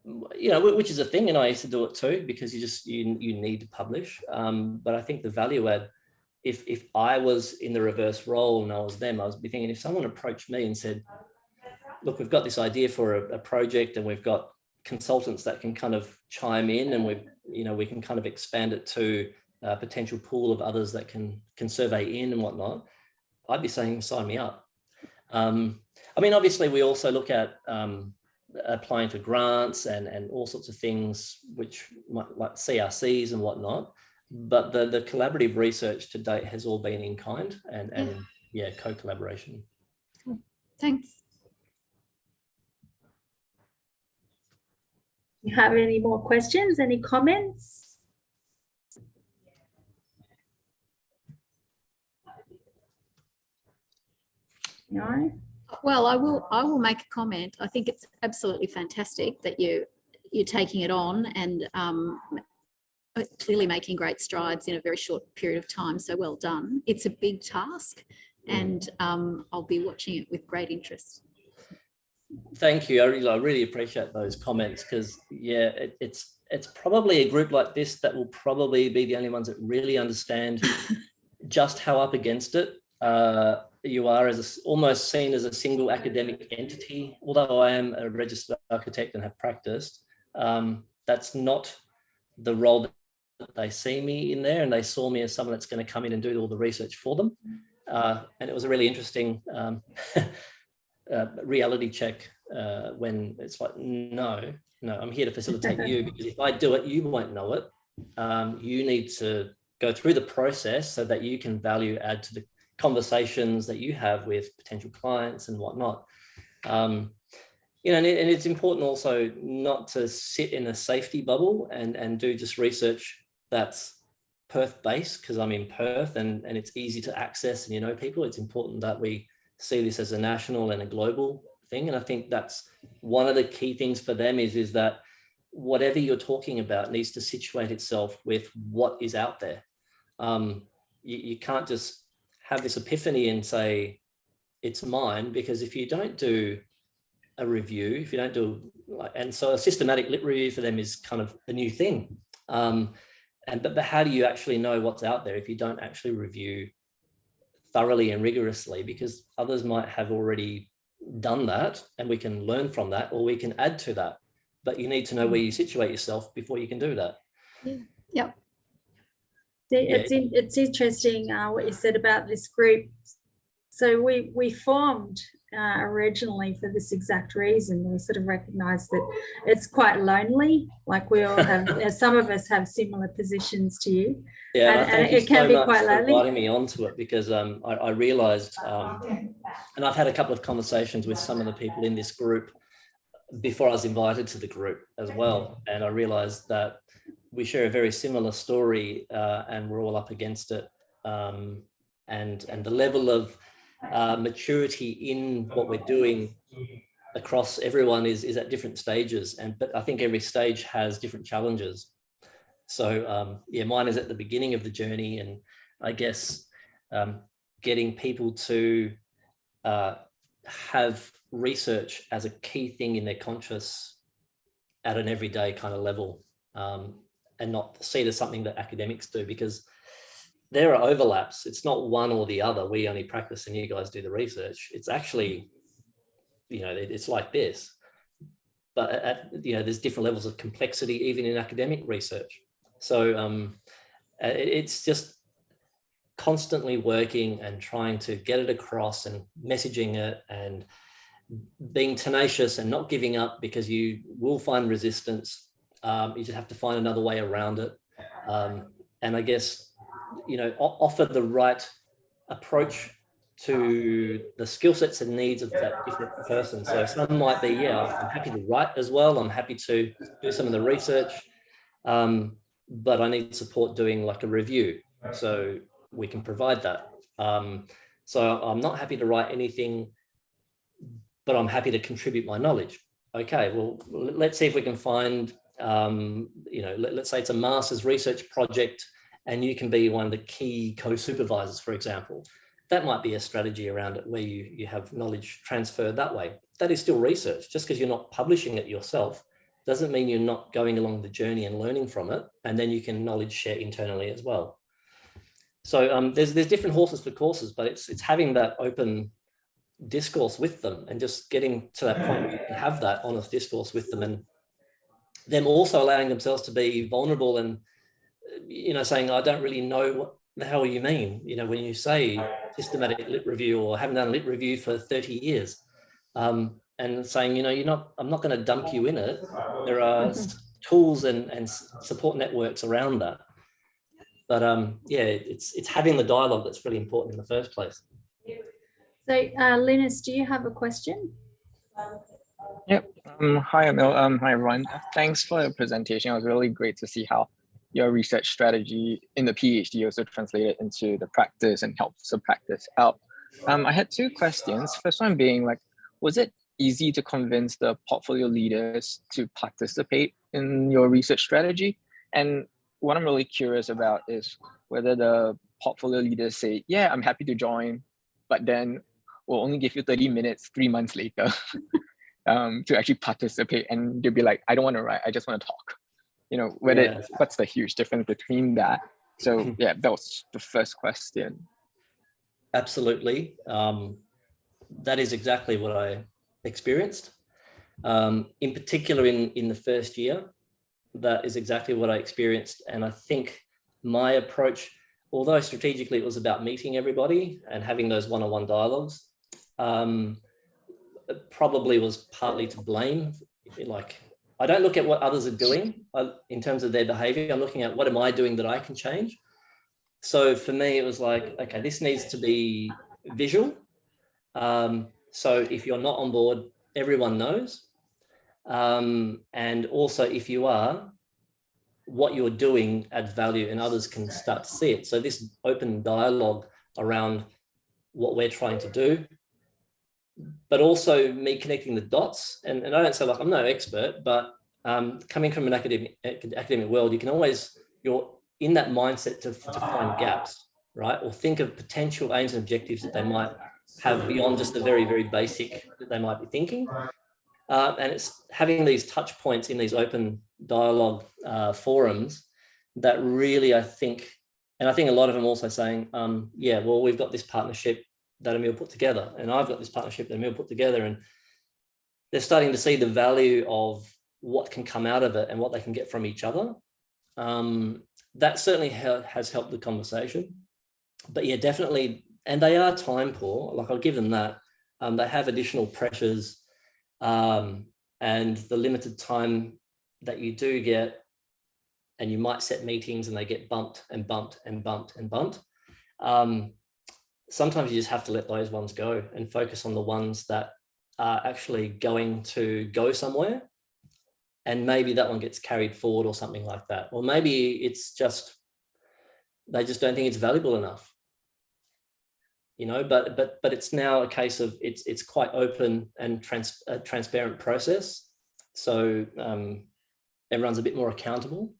which is a thing, and I used to do it too, because you need to publish. But I think the value add, if I was in the reverse role and I was them, I was be thinking, if someone approached me and said, look, we've got this idea for a project and we've got consultants that can kind of chime in, and we can kind of expand it to a potential pool of others that can survey in and whatnot, I'd be saying, sign me up. Obviously we also look at applying for grants and all sorts of things, which might, like CRCs and whatnot, but the collaborative research to date has all been in kind and co-collaboration. Cool. Thanks. You have any more questions, any comments? No? Well, I will make a comment. I think it's absolutely fantastic that you're taking it on and clearly making great strides in a very short period of time. So well done. It's a big task, and I'll be watching it with great interest. Thank you. I really appreciate those comments, because it's it's probably a group like this that will probably be the only ones that really understand just how up against it you are, as almost seen as a single academic entity. Although I am a registered architect and have practiced, that's not the role that they see me in there, and they saw me as someone that's going to come in and do all the research for them. And it was a really interesting reality check when it's like, no, I'm here to facilitate you, because if I do it, you won't know it. You need to go through the process so that you can value add to the conversations that you have with potential clients and whatnot. You know, and it's important also not to sit in a safety bubble and do just research that's Perth based, because I'm in Perth and it's easy to access and you know people. It's important that we see this as a national and a global thing. And I think that's one of the key things for them is that whatever you're talking about needs to situate itself with what is out there. You can't just have this epiphany and say, it's mine, because if you don't do a review, if you don't do, and so a systematic lit review for them is kind of a new thing. But how do you actually know what's out there if you don't actually review thoroughly and rigorously? Because others might have already done that and we can learn from that, or we can add to that. But you need to know where you situate yourself before you can do that. Yeah. Yep. It's interesting what you said about this group. So we formed originally for this exact reason. We sort of recognised that it's quite lonely. Like we all have, some of us have similar positions to you. Yeah, and it can be quite lonely. For inviting me onto it, because I realised, and I've had a couple of conversations with some of the people in this group before I was invited to the group as well, and I realised that we share a very similar story, and we're all up against it, and the level of maturity in what we're doing across everyone is at different stages, but I think every stage has different challenges. So yeah, mine is at the beginning of the journey, and I guess getting people to have research as a key thing in their conscious at an everyday kind of level, and not see it as something that academics do, because there are overlaps. It's not one or the other. We only practice and you guys do the research. It's actually, you know, it's like this, but you know, there's different levels of complexity even in academic research. So it's just constantly working and trying to get it across and messaging it and being tenacious and not giving up, because you will find resistance. You just have to find another way around it. And I guess, you know, offer the right approach to the skill sets and needs of that different person. So some might be, yeah, I'm happy to write as well. I'm happy to do some of the research, but I need support doing like a review. So we can provide that. So I'm not happy to write anything, but I'm happy to contribute my knowledge. Okay, well, let's see if we can find, you know, let's say it's a master's research project and you can be one of the key co-supervisors, for example. That might be a strategy around it where you have knowledge transferred that way. That is still research. Just because you're not publishing it yourself doesn't mean you're not going along the journey and learning from it, and then you can knowledge share internally as well. So there's different horses for courses, but it's having that open discourse with them and just getting to that point where you can have that honest discourse with them, and them also allowing themselves to be vulnerable and, you know, saying, I don't really know what the hell you mean, you know, when you say systematic lit review or haven't done a lit review for 30 years, and saying, you know, I'm not going to dump you in it. There are tools and support networks around that. But yeah, it's having the dialogue that's really important in the first place. So Linus, do you have a question? Yep. Hi, Emil. Hi, everyone. Thanks for the presentation. It was really great to see how your research strategy in the PhD also translated into the practice and helps the practice out. I had two questions. First one being, like, was it easy to convince the portfolio leaders to participate in your research strategy? And what I'm really curious about is whether the portfolio leaders say, yeah, I'm happy to join, but then we'll only give you 30 minutes 3 months later to actually participate. And they'll be like, I don't want to write, I just want to talk. what's the huge difference between that? So yeah, that was the first question. Absolutely. That is exactly what I experienced. In particular, in the first year, that is exactly what I experienced. And I think my approach, although strategically it was about meeting everybody and having those one-on-one dialogues, it probably was partly to blame. Like, I don't look at what others are doing in terms of their behavior. I'm looking at what am I doing that I can change. So for me, it was like, okay, this needs to be visual. So if you're not on board, everyone knows. And also if you are, what you're doing adds value and others can start to see it. So this open dialogue around what we're trying to do, but also me connecting the dots. And I don't say like, I'm no expert, but coming from an academic world, you can always, you're in that mindset to find gaps, right? Or think of potential aims and objectives that they might have beyond just the very, very basic that they might be thinking. And it's having these touch points in these open dialogue forums that really, I think a lot of them also saying, yeah, well, we've got this partnership that Emil put together, and I've got this partnership that Emil put together, and they're starting to see the value of what can come out of it and what they can get from each other. That certainly has helped the conversation. But yeah, definitely, and they are time poor, like I'll give them that. They have additional pressures, and the limited time that you do get, and you might set meetings and they get bumped and bumped and bumped and bumped. Sometimes you just have to let those ones go and focus on the ones that are actually going to go somewhere. And maybe that one gets carried forward or something like that. Or maybe it's just, they just don't think it's valuable enough. But it's now a case of it's quite open and transparent process. So everyone's a bit more accountable,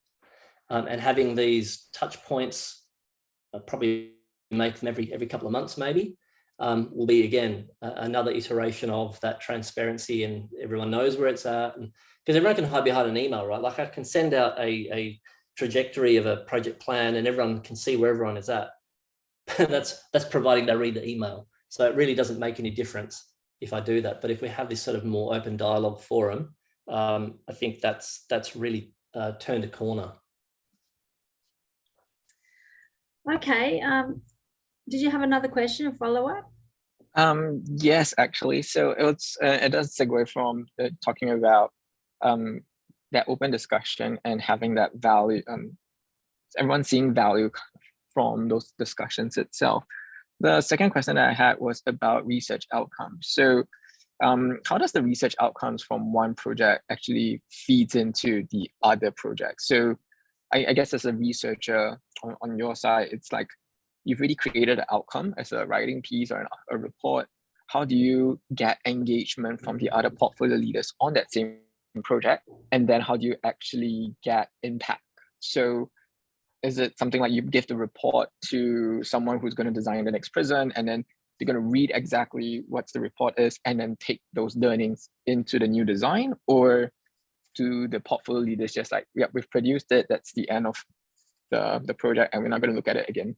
and having these touch points, probably make them every couple of months maybe, will be again another iteration of that transparency, and everyone knows where it's at. And because everyone can hide behind an email, right? Like I can send out a trajectory of a project plan and everyone can see where everyone is at. that's providing they read the email. So it really doesn't make any difference if I do that. But if we have this sort of more open dialogue forum, I think that's really turned a corner. Okay. Did you have another question or follow-up? Yes, actually. So it does segue from talking about that open discussion and having that value, everyone seeing value from those discussions itself. The second question that I had was about research outcomes. So how does the research outcomes from one project actually feeds into the other project? So I guess as a researcher on your side, it's like you've really created an outcome as a writing piece or a report. How do you get engagement from the other portfolio leaders on that same project? And then how do you actually get impact? So is it something like you give the report to someone who's going to design the next prison, and then they're going to read exactly what the report is and then take those learnings into the new design? Or do the portfolio leaders just like, yeah, we've produced it, that's the end of the project and we're not going to look at it again?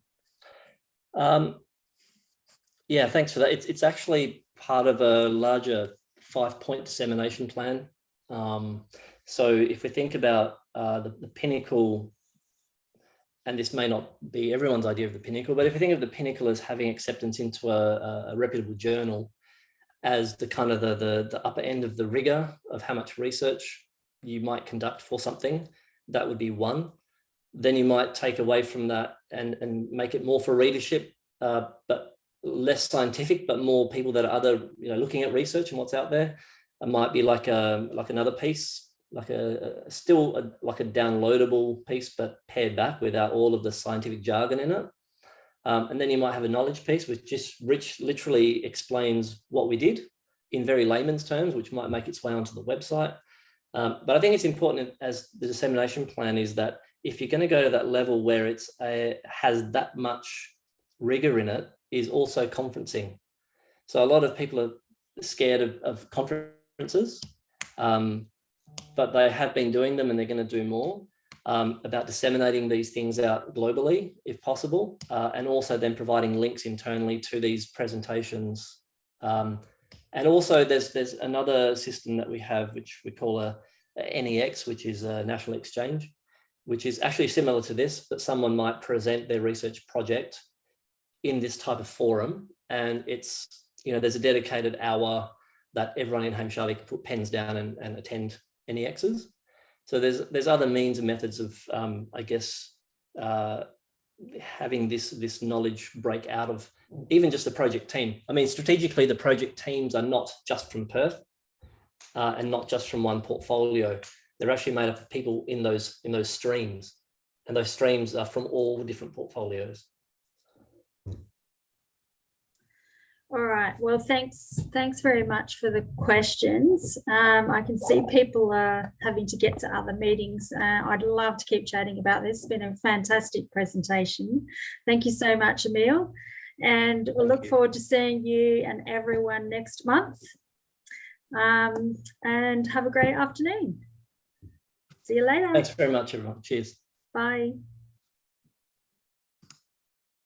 Yeah, thanks for that. It's actually part of a larger 5-point dissemination plan. So if we think about the pinnacle, and this may not be everyone's idea of the pinnacle, but if you think of the pinnacle as having acceptance into a reputable journal as the kind of the upper end of the rigor of how much research you might conduct for something, that would be one. Then you might take away from that and make it more for readership, but less scientific, but more people that are looking at research and what's out there. It might be like another piece, like still like a downloadable piece, but pared back without all of the scientific jargon in it. And then you might have a knowledge piece which just literally explains what we did in very layman's terms, which might make its way onto the website. But I think it's important as the dissemination plan is that if you're going to go to that level where it's has that much rigor in it, is also conferencing. So a lot of people are scared of conferences, but they have been doing them and they're going to do more. about disseminating these things out globally, if possible, and also then providing links internally to these presentations. And also there's another system that we have, which we call a NEX, which is a national exchange, which is actually similar to this, but someone might present their research project in this type of forum. And it's, there's a dedicated hour that everyone in Home Sharley can put pens down and attend NEXs. So there's other means and methods of, I guess, having this knowledge break out of even just the project team. I mean, strategically, the project teams are not just from Perth and not just from one portfolio. They're actually made up of people in those streams, and those streams are from all different portfolios. All right. Well, thanks very much for the questions. I can see people are having to get to other meetings. I'd love to keep chatting about this. It's been a fantastic presentation. Thank you so much, Emil. And we'll look forward to seeing you and everyone next month. And have a great afternoon. See you later. Thanks very much, everyone. Cheers. Bye.